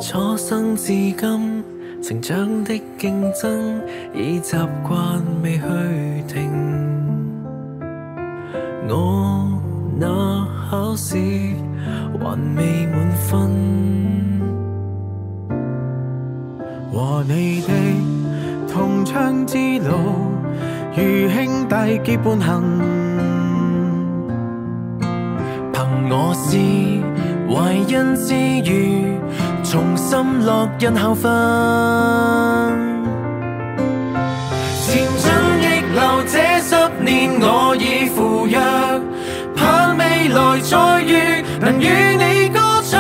初生至今，成長的競爭已習慣未去停。我那考試還未滿分，和你的同窗之路，如兄弟結伴行。憑我是懷恩之餘，重新落印校訓。前進逆流這10年，我已赴約，盼未來再遇，能與你歌唱。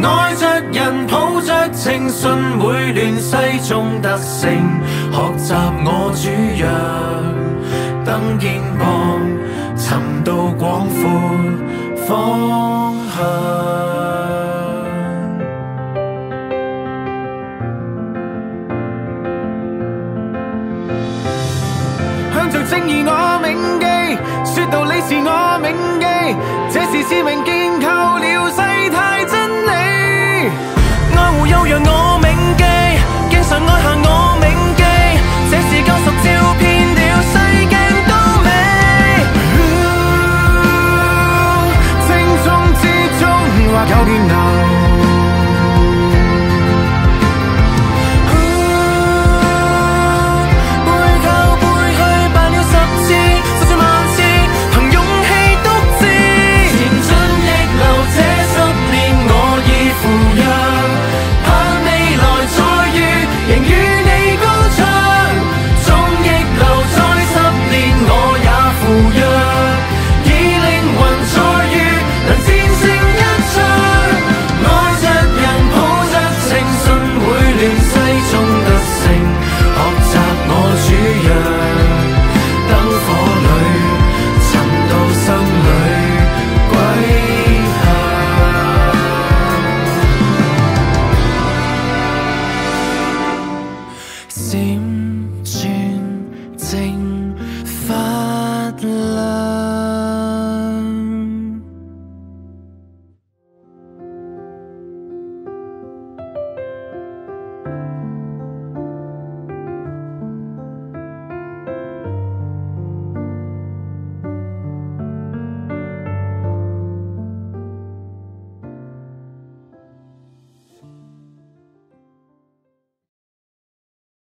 愛着人，抱着情，信會亂世中得勝，學習我主藥，登肩膀，尋到廣闊方向。向着正義我銘記，說道理是我銘記，這是使命建構了世態真理。愛護又讓我銘記，經常愛下我銘記。